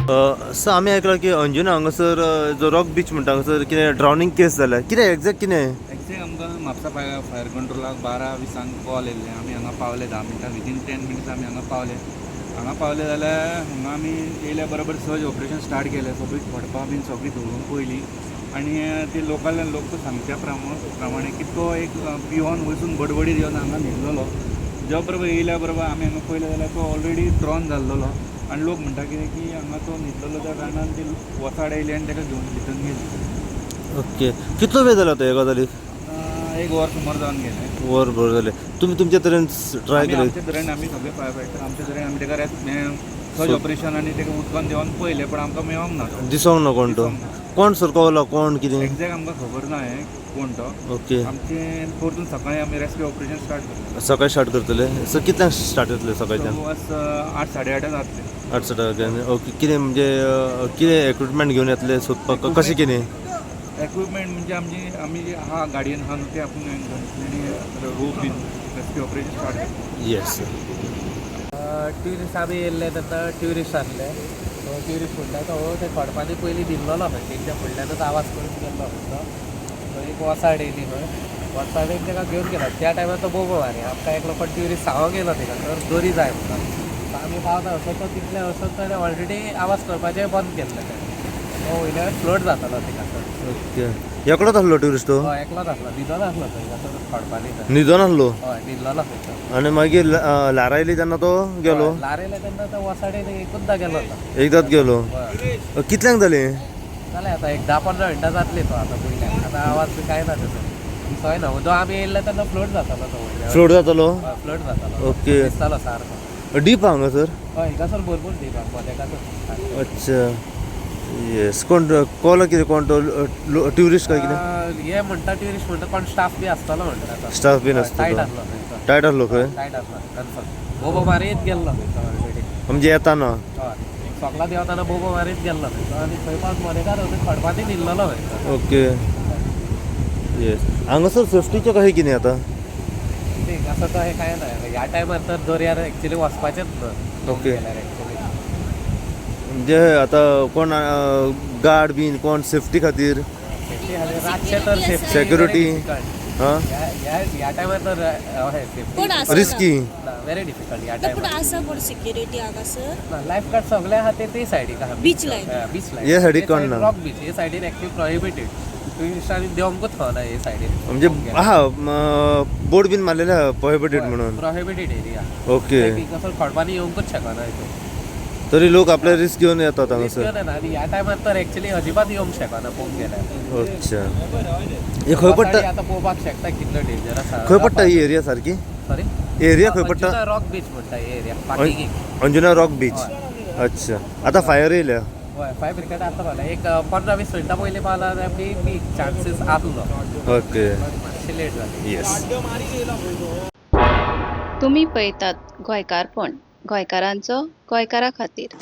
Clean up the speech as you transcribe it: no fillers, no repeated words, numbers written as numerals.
Sir आम्ही ऐकलं की अंजुना हांगासर जो रॉक बीच म्हणटा हांगासर कितें ड्रावनींग केस जाल्या कितें एग्जॅक्ट कितें? एक्झॅक्ट आमकां म्हापसा फायर कंट्रोलाक 12:20 कॉल येयल्ले. आमी हांगा पावले 10 मिनटां विदीन 10 मिनट्स आमी हांगा पावले. हांगा पावले जाल्यार हांगा आमी येयल्या बरोबर सर्च ऑपरेशन स्टार्ट केलें. सगळीं फडपां बीन सगळीं धरून पयलीं आनी ते लोक सांगच्या प्रमाणे की तो एक पिवोन वचून बडबडीत येवन हांगा न्हिदलेलो. ज्या बरोबर येयल्या बरोबर आमी हांगा पयलें जाल्यार तो ऑलरेडी ड्रॉन जाल्लो आनी लोक म्हणटा कितें की हांगा तो न्हिदलेलो त्या कारणान ती वसाड येयली आनी ताका घेवन भितर गेली. ओके. कितलो वेळ जाला तो हे गजालीक? एक वर सुमार जावन गेलें. वरभर जालें. तुमी तुमचे तरेन ट्राय केलें? आमचे तरेन आमी सगळे फायर फायटर आमचे तरेन आमी ताका सर्च ऑपरेशन आनी ताका उदकान देवन पळयलें पण आमकां मेळोंक ना तो. दिसोंक ना कोण तो? कोण सर कवला कोण कितें? एक्झॅक्ट आमकां खबर ना हें कोण तो. ओके. आमचे परतून सकाळीं आमी रेस्क्यू ऑपरेशन स्टार्ट केलें. सकाळी स्टार्ट करतले. सर कितल्यांक स्टार्ट करतले सकाळच्यान? 8-8:30 जातले. 8:30 ओके. कितें म्हणजे कितें इक्विपमेंट घेवन येतले सोदपाक कशें कितें? इक्विपमेंट म्हणजे आमी जे आहा गाडयेन आहा न्हू ते आपूण घेतले रोप बीन रेस्क्यू ऑपरेशन स्टार्ट केलें. येस. ट्युरिस्ट आमी येयल्ले तेन्ना ट्युरिस्ट आसले. ट्युरिस्ट म्हणटा तो ते खडपांनी पयलीं न्हिदलेलो खंय तेंच्या फुडल्यानूच आवाज करून गेल्लो खंय तो. एक वसाड येयली खंय. वसाडेन ताका घेवन गेलो. त्या टायमार तो बोबो मारी आमकां एकलो पण ट्युरिस्ट सांगोंक गेलो ताका तर दोरी जाय म्हणून. आमी पावता असो तो तितले वचत ताणें ऑलरेडी आवाज करपाचें बंद केल्लें ताणें. तो वयल्यार फ्लोट जातालो ताका. ओके. एकलोच आसलो ट्युरिस्ट तो? हय एकलोच आसलो. न्हिदोन आसलो थंय खडपांनी. न्हिदोन आसलो? हय न्हिदलेलो थंय. आनी मागीर ल्हार आयली तेन्ना तो गेलो? ल्हार येयले तेन्ना तो वसाडेन एकूचदा गेलो तो. एकदांच गेलो? हय. कितल्यांक जालें? जालें आतां एक 10-15 मिनटां जातली तो आतां पयल्याक. आतां आवाज बी कांय ना तेजो. दिसोय ना. जो आमी येयल्ले तेन्ना फ्लोट जातालो तो वयल्यार. फ्लोट जातालो? हय फ्लोट जातालो. ओके. दिसतालो सारको. डीप हांगा सर? हय हिंगासर भरपूर डीप आहा मदेकाचो. अच्छा. येस. कोण कॉल कितें कोण तो ट्युरिस्ट काय कितें? हे म्हणटा ट्युरिस्ट म्हणटा कोण स्टाफ बी आसतलो म्हणटा. स्टाफ बीन आसता टायट तो? आसलो थंयचो. टायट आसलो खंय? टायट आसलो कन्फर्म. बोबो मारीत गेल्लो थंयचो ऑलरेडी. म्हणजे येताना? हय. सोकला देवताना बोबो मारीत गेल्लो थंयचो आनी थंय पावस मदेकार खडपांनी न्हिदलेलो थंयचो. ओके. येस. हांगासर सेफ्टीचें कशें कितें आतां? कितें असं तो हें कांय ना. ह्या टायमार तर दर्यार एक्चुली वचपाचेंच ना. ओके. गेल्यार एक्चुली. म्हणजे आतां कोण गार्ड बीन कोण सेफ्टी खातीर? सेफ्टी खातीर रातचे तर सेफ्टी Security. हां? ह्या टायमार तर हय सेफ्टी कोण आसा? रिस्की? व्हेरी डिफिकल्ट ह्या पूण टायमार. आसा कोण सिक्युरिटी हांगासर? लायफ गार्ड सगळे आहा ते सायडीक आहा. Beach line. Beach line. हे सायडीक कोण ना? रॉक बीच हे सायडीन एक्चुअली प्रोहिबिटेड. ट्युरिस्टांनी देवंकूच खावना हे सायडीन. म्हणजे आहा बोर्ड बीन मारलेले आहा प्रोहिबिटेड म्हणून? Prohibited area. ओके. कसं खडपांनी येवंकूच शकना हितून. तरी लोक आपले रिस्क घेवन येतात रिस्क हांगासर? घेवन येना आनी ह्या टायमार तर एक्चुली अजिबात येवंक शकना पळोवंक गेल्यार. अच्छा. हे खंय पडटा? आतां पळोवपाक शकता कितलो डेंजर आसा. खंय पडटा ही एरिया सारकी? सॉरी एरिया खंय पडटा? रॉक बीच म्हणटा ही area. Parking. Anjuna rock beach. अच्छा. आतां फायर येयल्या? हय फायर ब्रिगेड आतां पावला. एक 15-20 मिनटां पयलीं पावला जाल्यार बी चान्सीस आसलो. ओके. मातशें लेट जालें. येस. तुम्ही पळयतात गोंयकारपण गोंयकारांचो गोंयकारा खातीर.